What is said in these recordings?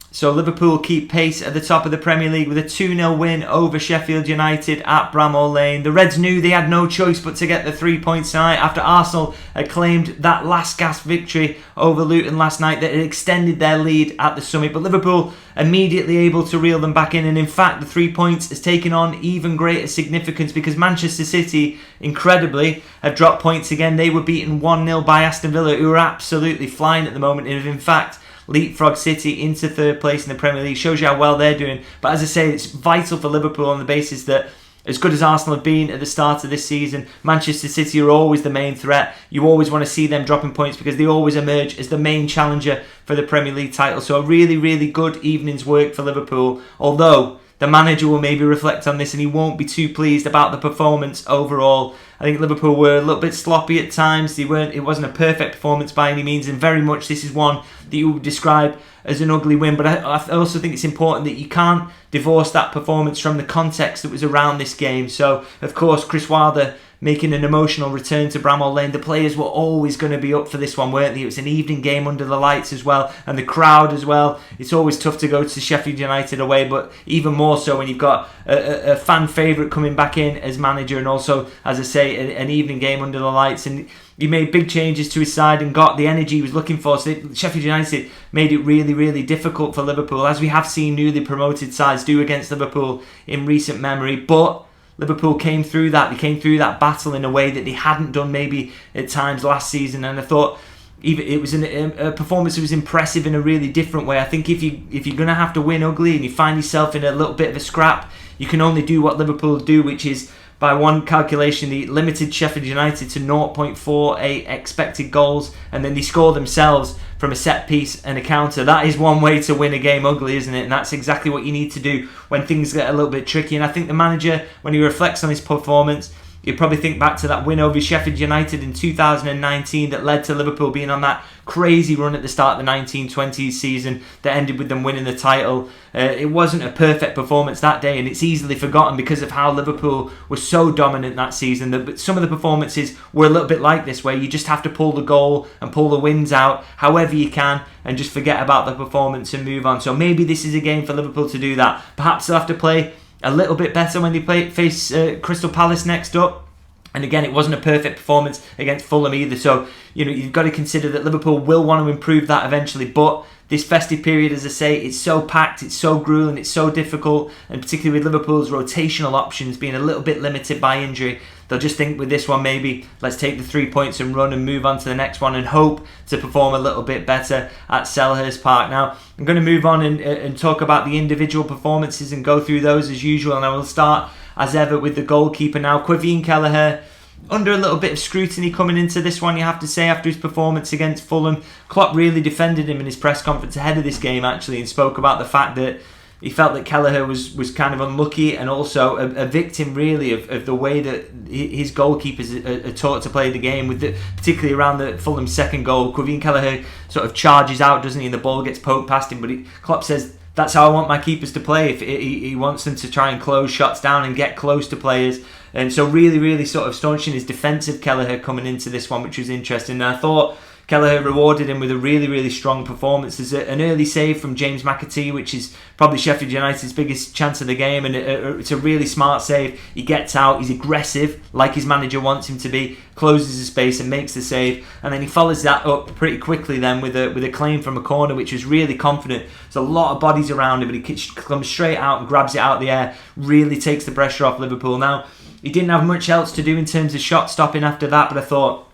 So Liverpool keep pace at the top of the Premier League with a 2-0 win over Sheffield United at Bramall Lane. The Reds knew they had no choice but to get the 3 points tonight after Arsenal had claimed that last gasp victory over Luton last night that had extended their lead at the Summit. But Liverpool immediately able to reel them back in, and in fact the 3 points has taken on even greater significance because Manchester City, incredibly, have dropped points again. They were beaten 1-0 by Aston Villa, who are absolutely flying at the moment, and have in fact leapfrog City into third place in the Premier League. Shows you how well they're doing. But as I say, it's vital for Liverpool on the basis that as good as Arsenal have been at the start of this season, Manchester City are always the main threat. You always want to see them dropping points because they always emerge as the main challenger for the Premier League title. So a really, really good evening's work for Liverpool. Although the manager will maybe reflect on this and he won't be too pleased about the performance overall. I think Liverpool were a little bit sloppy at times. It wasn't a perfect performance by any means, and very much this is one that you would describe as an ugly win. But I also think it's important that you can't divorce that performance from the context that was around this game. So, of course, Chris Wilder making an emotional return to Bramall Lane. The players were always going to be up for this one, weren't they? It was an evening game under the lights as well, and the crowd as well. It's always tough to go to Sheffield United away, but even more so when you've got a fan favourite coming back in as manager, and also, as I say, an evening game under the lights. And he made big changes to his side and got the energy he was looking for. So Sheffield United made it really, really difficult for Liverpool, as we have seen newly promoted sides do against Liverpool in recent memory. But Liverpool came through that. They came through that battle in a way that they hadn't done maybe at times last season. And I thought it was a performance that was impressive in a really different way. I think if you're going to have to win ugly and you find yourself in a little bit of a scrap, you can only do what Liverpool do, which is, by one calculation, they limited Sheffield United to 0.48 expected goals, and then they score themselves from a set piece and a counter. That is one way to win a game ugly, isn't it? And that's exactly what you need to do when things get a little bit tricky. And I think the manager, when he reflects on his performance, you'd probably think back to that win over Sheffield United in 2019 that led to Liverpool being on that crazy run at the start of the 1920s season that ended with them winning the title. It wasn't a perfect performance that day, and it's easily forgotten because of how Liverpool was so dominant that season. But some of the performances were a little bit like this, where you just have to pull the goal and pull the wins out however you can and just forget about the performance and move on. So maybe this is a game for Liverpool to do that. Perhaps they'll have to play a little bit better when they face Crystal Palace next up. And again, it wasn't a perfect performance against Fulham either. So, you've got to consider that Liverpool will want to improve that eventually. But this festive period, as I say, it's so packed, it's so grueling, it's so difficult. And particularly with Liverpool's rotational options being a little bit limited by injury, they'll just think with this one, maybe let's take the 3 points and run and move on to the next one and hope to perform a little bit better at Selhurst Park. Now, I'm going to move on and talk about the individual performances and go through those as usual. And I will start, as ever, with the goalkeeper now. Quaveen Kelleher, under a little bit of scrutiny coming into this one, you have to say, after his performance against Fulham. Klopp really defended him in his press conference ahead of this game, actually, and spoke about the fact that he felt that Kelleher was kind of unlucky and also a victim, really, of the way that his goalkeepers are taught to play the game, particularly around the Fulham second goal. Quaveen Kelleher sort of charges out, doesn't he, and the ball gets poked past him, but Klopp says, that's how I want my keepers to play. If he wants them to try and close shots down and get close to players. And so really, really sort of staunching his defence of Kelleher coming into this one, which was interesting. And I thought Kelleher rewarded him with a really, really strong performance. There's an early save from James McAtee, which is probably Sheffield United's biggest chance of the game, and it's a really smart save. He gets out, he's aggressive, like his manager wants him to be, closes his space and makes the save, and then he follows that up pretty quickly then with a claim from a corner, which was really confident. There's a lot of bodies around him, but he comes straight out and grabs it out of the air, really takes the pressure off Liverpool. Now, he didn't have much else to do in terms of shot stopping after that, but I thought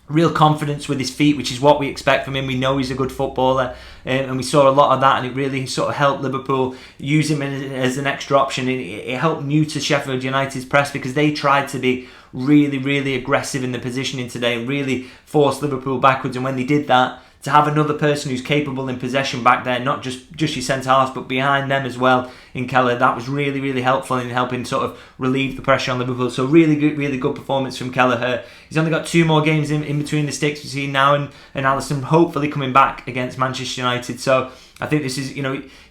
real confidence with his feet, which is what we expect from him. We know he's a good footballer, and we saw a lot of that, and it really sort of helped Liverpool use him as an extra option. It helped neuter Sheffield United's press because they tried to be really, really aggressive in the positioning today and really force Liverpool backwards. And when they did that, to have another person who's capable in possession back there, not just your centre-halves, but behind them as well in Kelleher, that was really, really helpful in helping sort of relieve the pressure on Liverpool. So really good performance from Kelleher. He's only got 2 more games in between the sticks between now and Allister, hopefully coming back against Manchester United. So I think this is,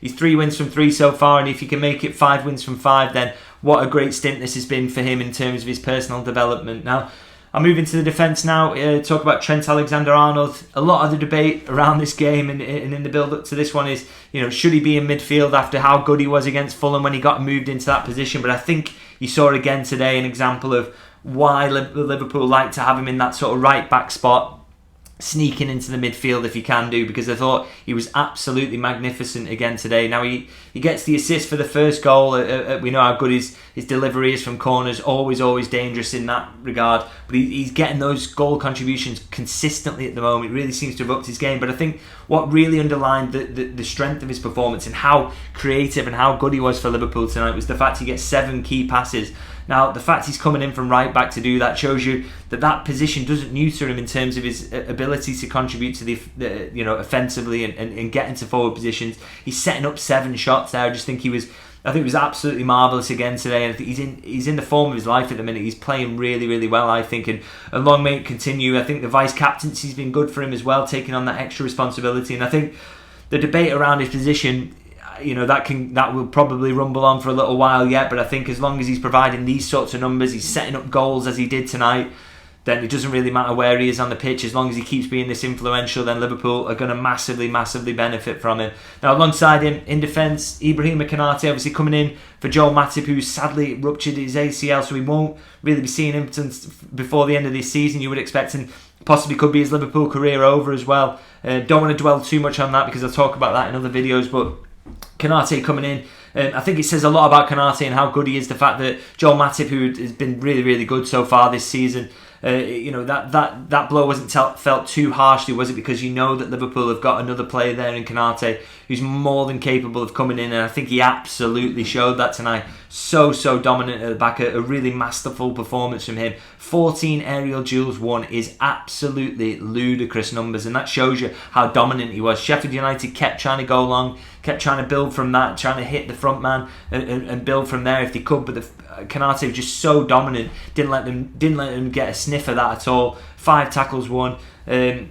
he's 3 wins from 3 so far, and if he can make it 5 wins from 5, then what a great stint this has been for him in terms of his personal development. Now, I'll move into the defence now, talk about Trent Alexander-Arnold. A lot of the debate around this game and in the build-up to this one is, should he be in midfield after how good he was against Fulham when he got moved into that position? But I think you saw again today an example of why Liverpool like to have him in that sort of right-back spot, sneaking into the midfield if he can do, because I thought he was absolutely magnificent again today. Now he gets the assist for the first goal. We know how good his delivery is from corners, always dangerous in that regard, but he's getting those goal contributions consistently at the moment. It really seems to have upped his game. But I think what really underlined the strength of his performance and how creative and how good he was for Liverpool tonight was the fact he gets 7 key passes. Now, the fact he's coming in from right back to do that shows you that position doesn't neuter him in terms of his ability to contribute to the offensively and get into forward positions. He's setting up 7 shots there. I think it was absolutely marvellous again today, and I think he's in the form of his life at the minute. He's playing really well, I think, and long may it continue. I think the vice captaincy's been good for him as well, taking on that extra responsibility, and I think the debate around his position, that will probably rumble on for a little while yet, but I think as long as he's providing these sorts of numbers, he's setting up goals as he did tonight, then it doesn't really matter where he is on the pitch. As long as he keeps being this influential, then Liverpool are going to massively benefit from him. Now, alongside him in defence, Ibrahima Konate obviously coming in for Joel Matip, who sadly ruptured his ACL, so we won't really be seeing him before the end of this season, you would expect, and possibly could be his Liverpool career over as well. Don't want to dwell too much on that because I'll talk about that in other videos, but Konate coming in, I think it says a lot about Konate and how good he is. The fact that Joel Matip, who has been really good so far this season, that blow wasn't felt too harshly, was it? Because that Liverpool have got another player there in Konate who's more than capable of coming in, and I think he absolutely showed that tonight. So dominant at the back, a really masterful performance from him. 14 aerial duels won is absolutely ludicrous numbers, and that shows you how dominant he was. Sheffield United kept trying to go long, kept trying to build from that, trying to hit the front man and build from there if they could, but Konate was just so dominant, didn't let them get a sniff of that at all. 5 tackles won.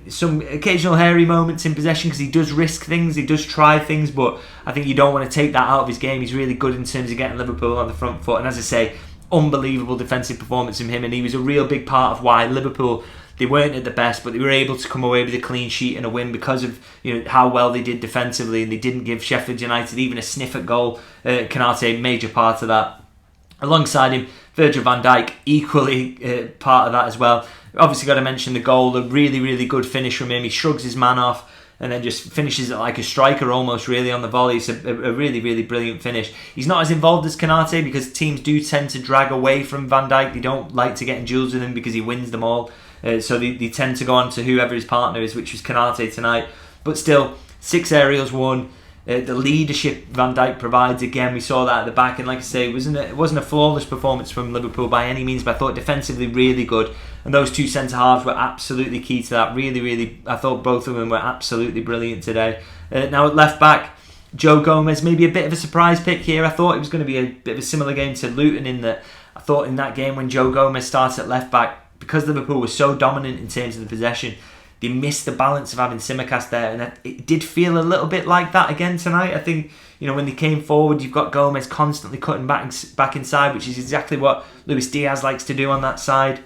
Some occasional hairy moments in possession because he does risk things, he does try things, but I think you don't want to take that out of his game. He's really good in terms of getting Liverpool on the front foot, and as I say, unbelievable defensive performance from him, and he was a real big part of why Liverpool, they weren't at the best, but they were able to come away with a clean sheet and a win because of how well they did defensively, and they didn't give Sheffield United even a sniff at goal. Konate, major part of that. Alongside him, Virgil van Dijk, equally part of that as well. Obviously got to mention the goal, a really good finish from him. He shrugs his man off and then just finishes it like a striker almost, really, on the volley. It's a really brilliant finish. He's not as involved as Konate because teams do tend to drag away from Van Dijk. They don't like to get in duels with him because he wins them all. So they tend to go on to whoever his partner is, which was Konate tonight. But still, 6 aerials won. The leadership Van Dijk provides, again, we saw that at the back, and like I say, it wasn't a flawless performance from Liverpool by any means, but I thought defensively really good, and those 2 centre-halves were absolutely key to that. Really, I thought both of them were absolutely brilliant today. Now at left back, Joe Gomez, maybe a bit of a surprise pick here. I thought it was going to be a bit of a similar game to Luton, in that I thought in that game when Joe Gomez started at left back, because Liverpool was so dominant in terms of the possession, they missed the balance of having Tsimikas there, and it did feel a little bit like that again tonight. I think when they came forward, you've got Gomez constantly cutting back inside, which is exactly what Luis Diaz likes to do on that side.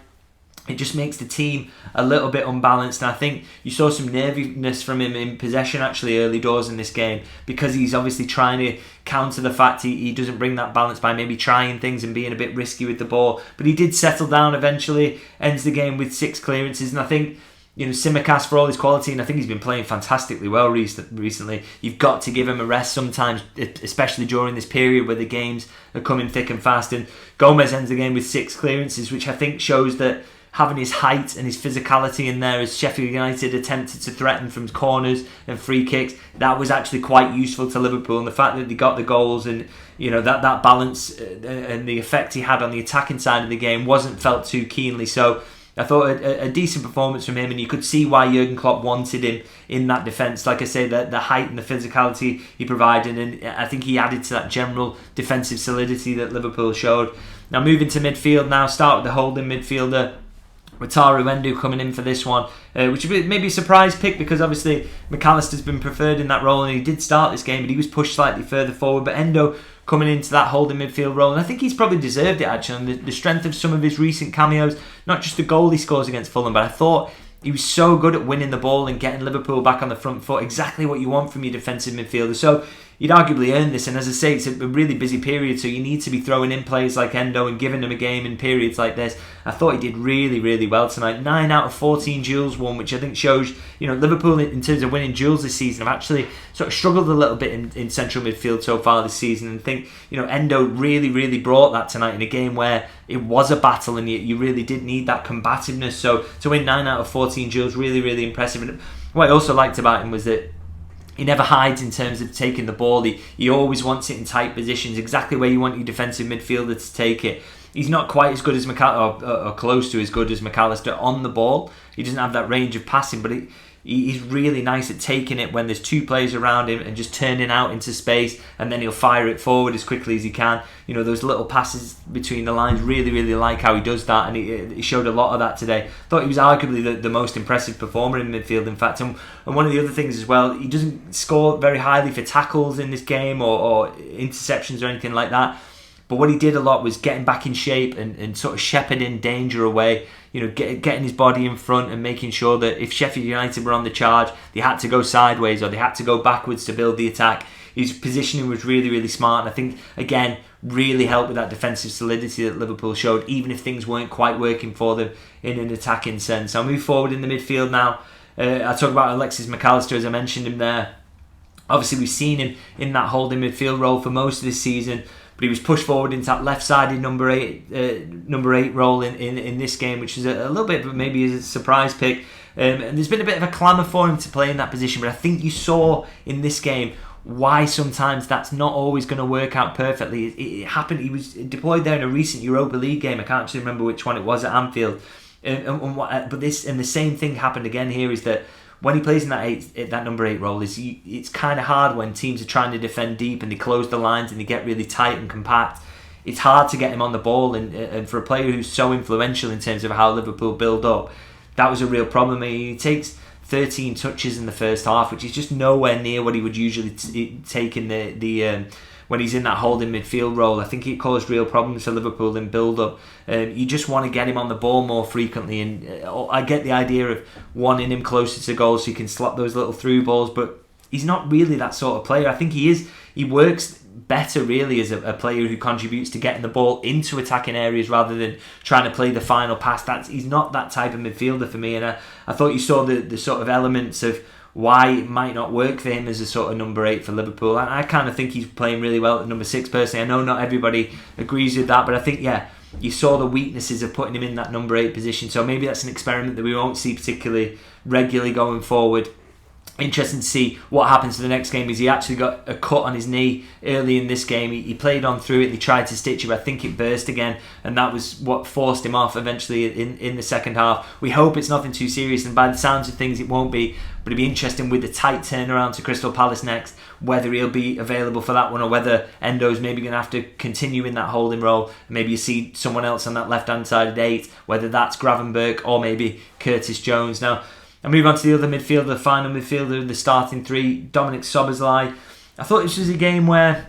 It just makes the team a little bit unbalanced, and I think you saw some nerviness from him in possession actually early doors in this game, because he's obviously trying to counter the fact he doesn't bring that balance by maybe trying things and being a bit risky with the ball. But he did settle down eventually, ends the game with 6 clearances, and I think Tsimikas, for all his quality, and I think he's been playing fantastically well recently, you've got to give him a rest sometimes, especially during this period where the games are coming thick and fast. And Gomez ends the game with 6 clearances, which I think shows that having his height and his physicality in there, as Sheffield United attempted to threaten from corners and free kicks, that was actually quite useful to Liverpool. And the fact that they got the goals and that balance and the effect he had on the attacking side of the game wasn't felt too keenly. So I thought a decent performance from him, and you could see why Jurgen Klopp wanted him in that defence. Like I say, the height and the physicality he provided, and I think he added to that general defensive solidity that Liverpool showed. Now moving to midfield now, start with the holding midfielder, Wataru Endo coming in for this one, which would maybe a surprise pick because obviously McAllister's been preferred in that role, and he did start this game, but he was pushed slightly further forward. But Endo coming into that holding midfield role. And I think he's probably deserved it, actually, on the strength of some of his recent cameos. Not just the goal he scores against Fulham, but I thought he was so good at winning the ball and getting Liverpool back on the front foot. Exactly what you want from your defensive midfielder. So he'd arguably earned this, and as I say, it's a really busy period, so you need to be throwing in players like Endo and giving them a game in periods like this. I thought he did really, really well tonight. 9 out of 14 duels won, which I think shows, Liverpool in terms of winning duels this season have actually sort of struggled a little bit in central midfield so far this season, and think, Endo really, really brought that tonight in a game where it was a battle and you really did need that combativeness. So to win 9 out of 14 duels, really, really impressive. And what I also liked about him was that he never hides in terms of taking the ball. He always wants it in tight positions, exactly where you want your defensive midfielder to take it. He's not quite as good as McAllister, or close to as good as McAllister on the ball. He doesn't have that range of passing, but he's really nice at taking it when there's two players around him and just turning out into space, and then he'll fire it forward as quickly as he can. Those little passes between the lines, really, really like how he does that, and he showed a lot of that today. Thought he was arguably the most impressive performer in midfield, in fact. And one of the other things as well, he doesn't score very highly for tackles in this game or interceptions or anything like that. But what he did a lot was getting back in shape and sort of shepherding danger away, getting his body in front and making sure that if Sheffield United were on the charge, they had to go sideways or they had to go backwards to build the attack. His positioning was really, really smart, and I think, again, really helped with that defensive solidity that Liverpool showed, even if things weren't quite working for them in an attacking sense. I'll move forward in the midfield now. I'll talk about Alexis McAllister, as I mentioned him there. Obviously, we've seen him in that holding midfield role for most of this season, but he was pushed forward into that left-sided number eight role in this game, which is a little bit of maybe a surprise pick. And there's been a bit of a clamour for him to play in that position, but I think you saw in this game why sometimes that's not always going to work out perfectly. It happened. He was deployed there in a recent Europa League game. I can't actually remember which one it was, at Anfield. But the same thing happened again here, is that when he plays in that number 8 role, it's kind of hard when teams are trying to defend deep and they close the lines and they get really tight and compact. It's hard to get him on the ball, and for a player who's so influential in terms of how Liverpool build up, that was a real problem. He takes 13 touches in the first half, which is just nowhere near what he would usually take in the when he's in that holding midfield role. I think it caused real problems for Liverpool in build-up. You just want to get him on the ball more frequently, and I get the idea of wanting him closer to goal so he can slot those little through balls, but he's not really that sort of player. I think he works better really as a player who contributes to getting the ball into attacking areas rather than trying to play the final pass. He's not that type of midfielder for me, and I thought you saw the sort of elements of why it might not work for him as a sort of number 8 for Liverpool. I kind of think he's playing really well at number 6 personally. I know not everybody agrees with that, but I think, you saw the weaknesses of putting him in that number 8 position, so maybe that's an experiment that we won't see particularly regularly going forward. Interesting to see what happens to the next game. Is he actually got a cut on his knee early in this game? He played on through it and he tried to stitch it, but I think it burst again, and that was what forced him off eventually in the second half. We hope it's nothing too serious, and by the sounds of things it won't be, but it'd be interesting with the tight turnaround to Crystal Palace next, whether he'll be available for that one or whether Endo's maybe going to have to continue in that holding role. Maybe you see someone else on that left hand side at 8, whether that's Gravenberch or maybe Curtis Jones. Now I move on to the other midfielder, the final midfielder, the starting 3, Dominik Szoboszlai. I thought this was a game where,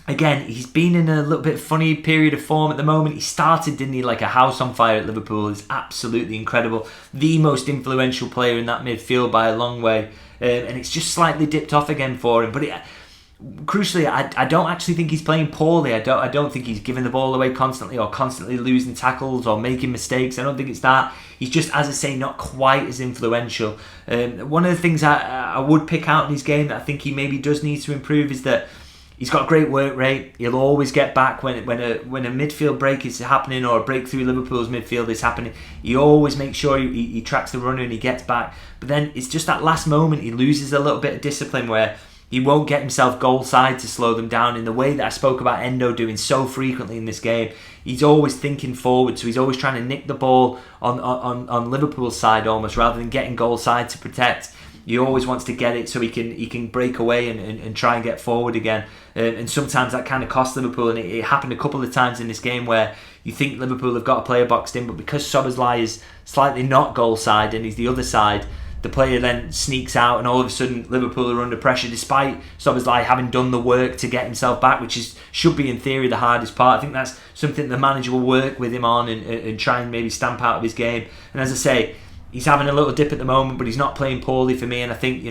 again, he's been in a little bit funny period of form at the moment. He started, didn't he, like a house on fire at Liverpool. It's absolutely incredible. The most influential player in that midfield by a long way. And it's just slightly dipped off again for him. But crucially, I don't actually think he's playing poorly. I don't think he's giving the ball away constantly or constantly losing tackles or making mistakes. I don't think it's that. He's just, as I say, not quite as influential. One of the things I would pick out in his game that I think he maybe does need to improve is that he's got a great work rate. He'll always get back when a midfield break is happening or a break through Liverpool's midfield is happening. He always makes sure he tracks the runner and he gets back. But then it's just that last moment he loses a little bit of discipline where he won't get himself goal side to slow them down in the way that I spoke about Endo doing so frequently in this game. He's always thinking forward, so he's always trying to nick the ball on Liverpool's side almost, rather than getting goal side to protect. He always wants to get it so he can break away and try and get forward again. And sometimes that kind of costs Liverpool, and it happened a couple of times in this game where you think Liverpool have got a player boxed in, but because Szoboszlai is slightly not goal side and he's the other side, the player then sneaks out, and all of a sudden Liverpool are under pressure, despite Szoboszlai having done the work to get himself back, which should be in theory the hardest part. I think that's something the manager will work with him on and try and maybe stamp out of his game. And as I say, he's having a little dip at the moment, but he's not playing poorly for me. And I think,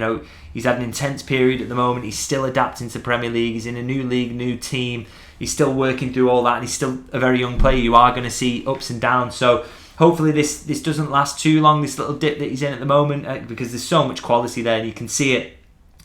he's had an intense period at the moment. He's still adapting to Premier League. He's in a new league, new team. He's still working through all that, and he's still a very young player. You are going to see ups and downs. So hopefully this doesn't last too long, this little dip that he's in at the moment, because there's so much quality there, and you can see it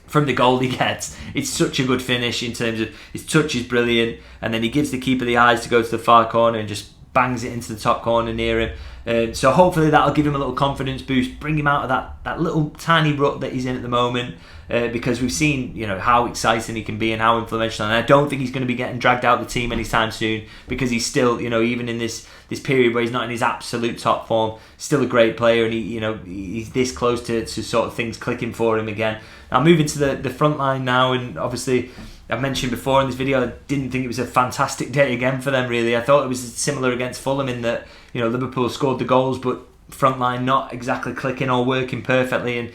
from the goal he gets. It's such a good finish in terms of his touch is brilliant, and then he gives the keeper the eyes to go to the far corner and just bangs it into the top corner near him. So hopefully that'll give him a little confidence boost, bring him out of that little tiny rut that he's in at the moment, because we've seen how exciting he can be and how influential, and I don't think he's going to be getting dragged out of the team anytime soon, because he's still, even in this period where he's not in his absolute top form, still a great player, and he's this close to sort of things clicking for him again. Now moving to the front line now, and obviously I've mentioned before in this video, I didn't think it was a fantastic day again for them, really. I thought it was similar against Fulham in that, Liverpool scored the goals, but front line not exactly clicking or working perfectly. And,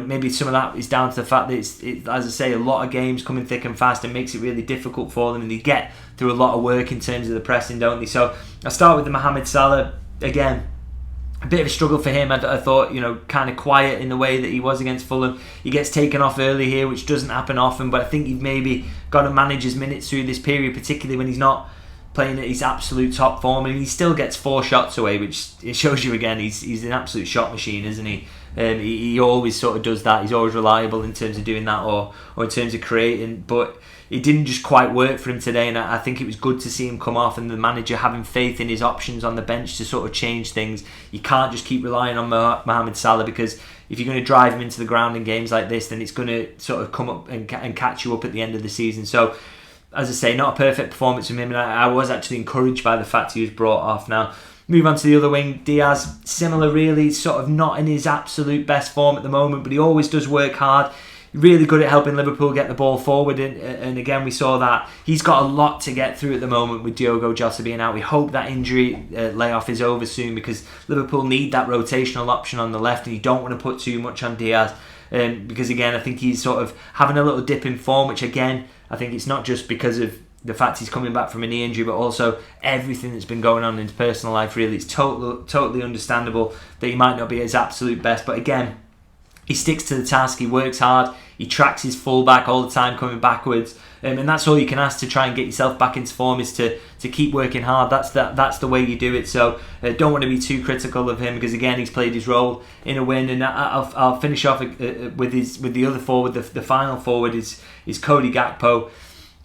maybe some of that is down to the fact that it's, as I say, a lot of games coming thick and fast, and makes it really difficult for them. And they get through a lot of work in terms of the pressing, don't they? So I start with the Mohamed Salah. Again, a bit of a struggle for him. I thought, kind of quiet in the way that he was against Fulham. He gets taken off early here, which doesn't happen often, but I think you've maybe got to manage his minutes through this period, particularly when he's not playing at his absolute top form, and he still gets 4 shots away, which it shows you again he's an absolute shot machine, isn't he? He always sort of does that. He's always reliable in terms of doing that, or in terms of creating, but it didn't just quite work for him today, and I think it was good to see him come off, and the manager having faith in his options on the bench to sort of change things. You can't just keep relying on Mohamed Salah, because if you're going to drive him into the ground in games like this, then it's going to sort of come up and catch you up at the end of the season. So, as I say, not a perfect performance from him, and I was actually encouraged by the fact he was brought off. Now, move on to the other wing. Diaz, similar really, sort of not in his absolute best form at the moment, but he always does work hard. Really good at helping Liverpool get the ball forward, and again we saw that he's got a lot to get through at the moment with Diogo Jota being out. We hope that injury layoff is over soon, because Liverpool need that rotational option on the left, and you don't want to put too much on Diaz, because again I think he's sort of having a little dip in form, which again I think it's not just because of the fact he's coming back from a knee injury, but also everything that's been going on in his personal life. Really, it's totally understandable that he might not be at his absolute best, but again, he sticks to the task, he works hard, he tracks his fullback all the time coming backwards, and that's all you can ask to try and get yourself back into form, is to keep working hard. That's the way you do it. So don't want to be too critical of him, because again he's played his role in a win. And I'll finish off with the other forward. The final forward is Cody Gakpo.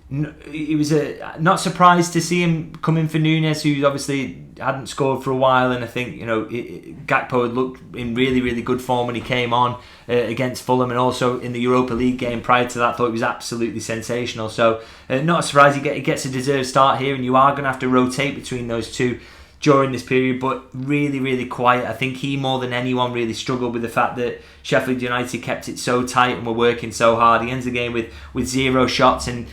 It was not surprised to see him come in for Núñez, who obviously hadn't scored for a while, and I think Gakpo had looked in really, really good form when he came on against Fulham, and also in the Europa League game prior to that. Thought he was absolutely sensational. So not a surprise he gets a deserved start here, and you are going to have to rotate between those two during this period, but really, really quiet. I think he, more than anyone, really struggled with the fact that Sheffield United kept it so tight and were working so hard. He ends the game with 0 shots, and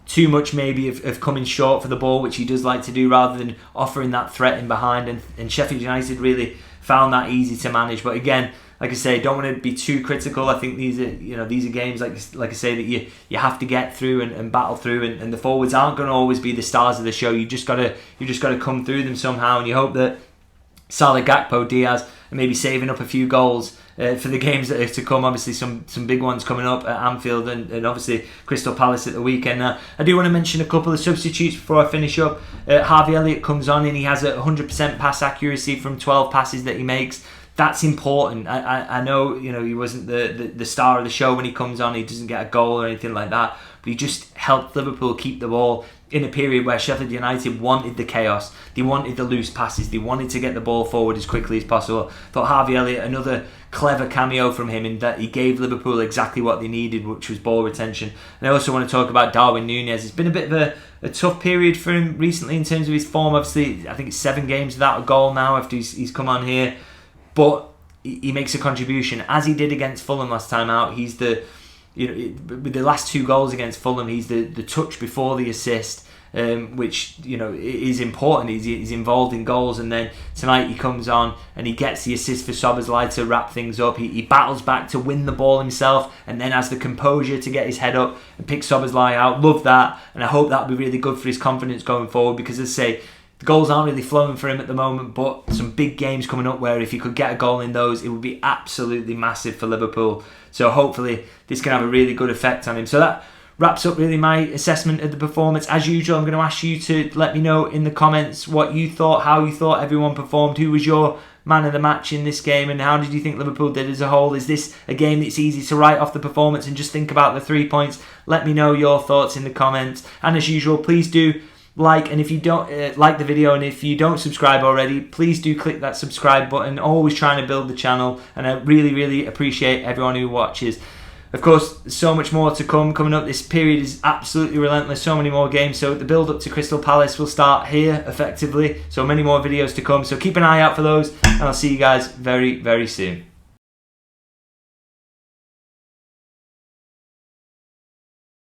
too much maybe of coming short for the ball, which he does like to do, rather than offering that threat in behind, and Sheffield United really found that easy to manage. But again, like I say, don't want to be too critical. I think these are games like I say that you have to get through and battle through, and the forwards aren't going to always be the stars of the show. You just got to come through them somehow, and you hope that Salah, Gakpo, Diaz are maybe saving up a few goals for the games that are to come. Obviously some big ones coming up at Anfield, and obviously Crystal Palace at the weekend. Now, I do want to mention a couple of substitutes before I finish up. Harvey Elliott comes on, and he has a 100% pass accuracy from 12 passes that he makes. That's important. I know he wasn't the star of the show when he comes on. He doesn't get a goal or anything like that, but he just helped Liverpool keep the ball in a period where Sheffield United wanted the chaos. They wanted the loose passes. They wanted to get the ball forward as quickly as possible. Thought Harvey Elliott, another clever cameo from him, in that he gave Liverpool exactly what they needed, which was ball retention. And I also want to talk about Darwin Núñez. It's been a bit of a tough period for him recently in terms of his form. Obviously, I think it's 7 games without a goal now after he's come on here. But he makes a contribution, as he did against Fulham last time out. He's with the last 2 goals against Fulham, he's the touch before the assist. which, you know, is important. He's involved in goals, and then tonight he comes on and he gets the assist for Szoboszlai to wrap things up. He battles back to win the ball himself, and then has the composure to get his head up and pick Szoboszlai out. Love that, and I hope that'll be really good for his confidence going forward, because, as I say, the goals aren't really flowing for him at the moment, but some big games coming up where if he could get a goal in those, it would be absolutely massive for Liverpool. So hopefully this can have a really good effect on him. So that wraps up really my assessment of the performance. As usual, I'm going to ask you to let me know in the comments what you thought, how you thought everyone performed, who was your man of the match in this game, and how did you think Liverpool did as a whole? Is this a game that's easy to write off the performance and just think about the 3 points? Let me know your thoughts in the comments. And as usual, please do like, and if you don't like the video, and if you don't subscribe already, please do click that subscribe button. Always trying to build the channel, and I really appreciate everyone who watches. Of course, there's so much more to coming up. This period is absolutely relentless. So many more games. So the build up to Crystal Palace will start here effectively. So many more videos to come. So keep an eye out for those, and I'll see you guys very soon.